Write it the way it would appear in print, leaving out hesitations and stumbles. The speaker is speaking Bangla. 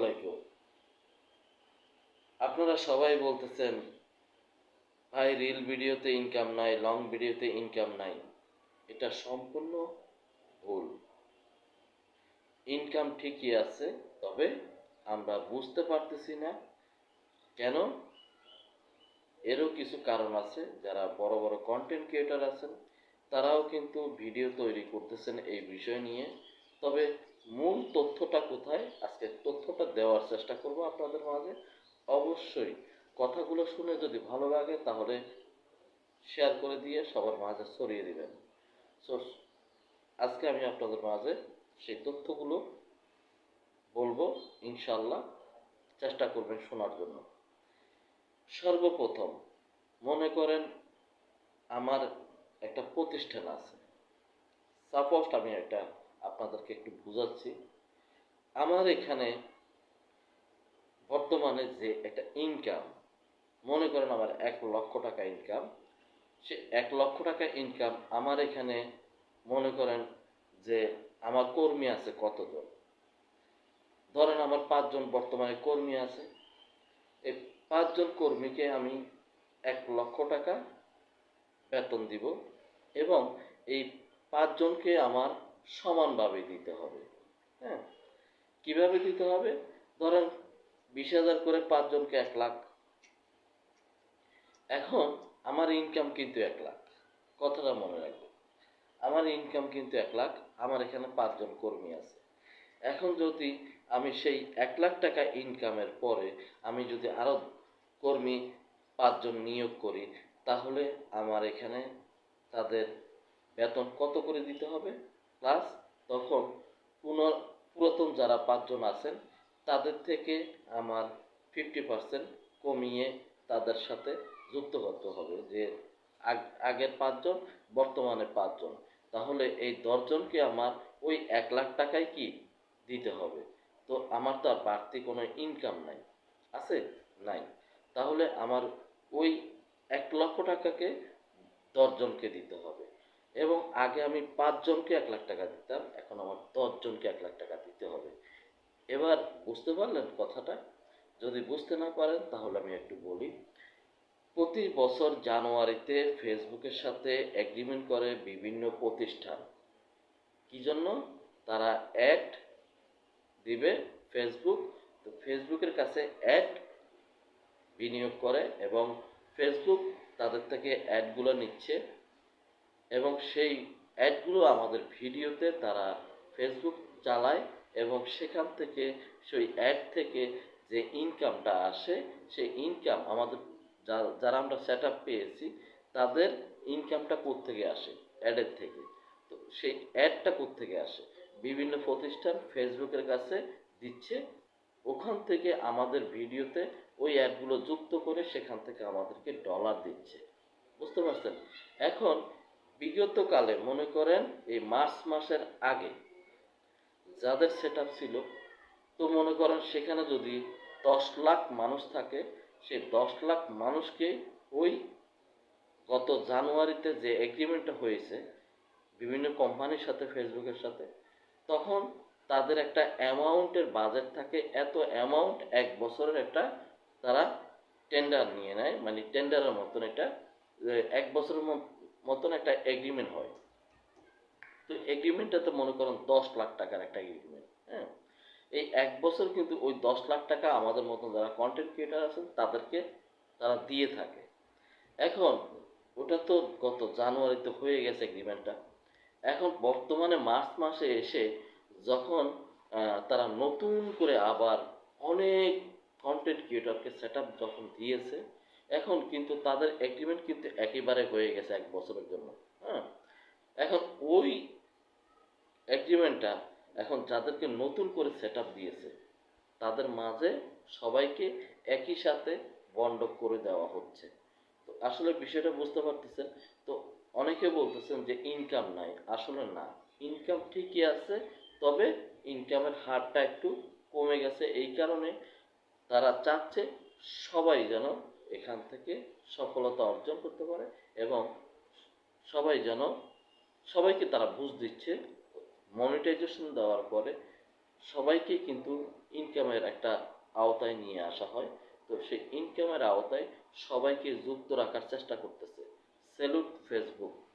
আলাইকুম। আপনারা সবাই বলতেছেন ভাই রিল ভিডিওতে ইনকাম নাই, লং ভিডিওতে ইনকাম নাই। এটা সম্পূর্ণ ভুল। ইনকাম ঠিকই আছে, তবে আমরা বুঝতে পারতেছি না কেন। এরও কিছু কারণ আছে। যারা বড় বড় কন্টেন্ট ক্রিয়েটর আছেন তারাও কিন্তু ভিডিও তৈরি করতেছেন এই বিষয় নিয়ে। তবে মূল তথ্যটা কোথায়, আজকে তথ্যটা দেওয়ার চেষ্টা করব আপনাদের মাঝে। অবশ্যই কথাগুলো শুনে যদি ভালো লাগে তাহলে শেয়ার করে দিয়ে সবার মাঝে ছড়িয়ে দিবেন। সো আজকে আমি আপনাদের মাঝে সেই তথ্যগুলো বলবো, ইনশাল্লাহ চেষ্টা করবেন শোনার জন্য। সর্বপ্রথম মনে করেন আমার একটা প্রতিষ্ঠান আছে। সাপোজ আমি একটা আপনাদেরকে একটু বুঝাচ্ছি। আমার এখানে বর্তমানে যে একটা ইনকাম, মনে করেন আমার 1,00,000 টাকা ইনকাম। সে 1,00,000 টাকা ইনকাম আমার এখানে মনে করেন যে আমার কর্মী আছে কতজন, ধরেন আমার 5 জন বর্তমানে কর্মী আছে। এই 5 জন কর্মীকে আমি 1,00,000 টাকা বেতন দিব এবং এই 5 জনকে আমার সমানভাবে দিতে হবে। হ্যাঁ, কিভাবে দিতে হবে? ধরেন 20,000 করে 5 জনকে 1,00,000। এখন আমার ইনকাম কিন্তু 1,00,000, কথাটা মনে রাখবেন। আমার ইনকাম কিন্তু 1,00,000, আমার এখানে 5 জন কর্মী আছে। এখন যদি আমি সেই 1,00,000 টাকা ইনকামের পরে আমি যদি আরও কর্মী 5 জন নিয়োগ করি, তাহলে আমার এখানে তাদের বেতন কত করে দিতে হবে, প্লাস তখন পুরাতন যারা 5 জন আছেন তাদের থেকে আমার 50% কমিয়ে তাদের সাথে যুক্ত করতে হবে, যে আগের 5 জন বর্তমানে 5 জন। তাহলে এই 10 জনকে আমার ওই 1,00,000 টাকায় কি দিতে হবে। তো আমার তো আর বাড়তি কোনো ইনকাম নাই, আছে? নাই। তাহলে আমার ওই 1,00,000 টাকাকে 10 জনকে দিতে হবে। এবং আগে আমি 5 জনকে 1,00,000 টাকা দিতাম, এখন আমার 10 জনকে 1,00,000 টাকা দিতে হবে। এবার বুঝতে পারলেন কথাটা? যদি বুঝতে না পারেন তাহলে আমি একটু বলি। প্রতি বছর জানুয়ারিতে ফেসবুকের সাথে এগ্রিমেন্ট করে বিভিন্ন প্রতিষ্ঠান। কি জন্য? তারা অ্যাড দিবে ফেসবুক। তো ফেসবুকের কাছে অ্যাড বিনিয়োগ করে এবং ফেসবুক তাদের থেকে অ্যাডগুলো নিচ্ছে এবং সেই অ্যাডগুলো আমাদের ভিডিওতে তারা ফেসবুক চালায় এবং সেখান থেকে সেই অ্যাড থেকে যে ইনকামটা আসে, সেই ইনকাম আমাদের যারা আমরা সেট আপ পেয়েছি তাদের ইনকামটা কোত্থেকে আসে? অ্যাডের থেকে। তো সেই অ্যাডটা কোত্থেকে আসে? বিভিন্ন প্রতিষ্ঠান ফেসবুকের কাছে দিচ্ছে, ওখান থেকে আমাদের ভিডিওতে ওই অ্যাডগুলো যুক্ত করে সেখান থেকে আমাদেরকে ডলার দিচ্ছে। বুঝতে পারছেন? এখন বিগত কালে মনে করেন এই মার্চ মাসের আগে যাদের সেট আপ ছিল, তো মনে করেন সেখানে যদি 10 লাখ মানুষ থাকে, সেই 10 লাখ মানুষকে ওই গত জানুয়ারিতে যে এগ্রিমেন্টটা হয়েছে বিভিন্ন কোম্পানির সাথে ফেসবুকের সাথে, তখন তাদের একটা অ্যামাউন্টের বাজেট থাকে, এত অ্যামাউন্ট 1 বছরের একটা তারা টেন্ডার নিয়ে নেয়, মানে টেন্ডারের মতন এটা 1 বছরের মতন একটা এগ্রিমেন্ট হয়। তো এগ্রিমেন্টটাতে মনে করেন 10 লাখ টাকার একটা এগ্রিমেন্ট। হ্যাঁ, এই 1 বছর কিন্তু ওই 10 লাখ টাকা আমাদের মতন যারা কন্টেন্ট ক্রিয়েটার আছেন তাদেরকে তারা দিয়ে থাকে। এখন ওটা তো গত জানুয়ারিতে হয়ে গেছে এগ্রিমেন্টটা। এখন বর্তমানে মার্চ মাসে এসে যখন তারা নতুন করে আবার অনেক কন্টেন্ট ক্রিয়েটরকে সেট আপ যখন দিয়েছে, এখন কিন্তু তাদের এগ্রিমেন্ট কিন্তু একেবারে হয়ে গেছে 1 বছরের জন্য। হ্যাঁ, এখন ওই এগ্রিমেন্টটা এখন যাদেরকে নতুন করে সেট আপ দিয়েছে তাদের মাঝে সবাইকে একই সাথে বন্টন করে দেওয়া হচ্ছে। তো আসলে বিষয়টা বুঝতে পারতেছেন? তো অনেকে বলতেছেন যে ইনকাম নাই, আসলে না, ইনকাম ঠিকই আছে, তবে ইনকামের হারটা একটু কমে গেছে। এই কারণে তারা চাচ্ছে সবাই যেন এখান থেকে সফলতা অর্জন করতে পারে এবং সবাই যেন, সবাইকে তারা বুঝ দিচ্ছে মনিটাইজেশন দেওয়ার পরে সবাইকে কিন্তু ইনকাম ইনকামের একটা আওতায় নিয়ে আসা হয়। তো সেই ইনকামের আওতায় সবাইকে যুক্ত রাখার চেষ্টা করতেছে। Salute Facebook.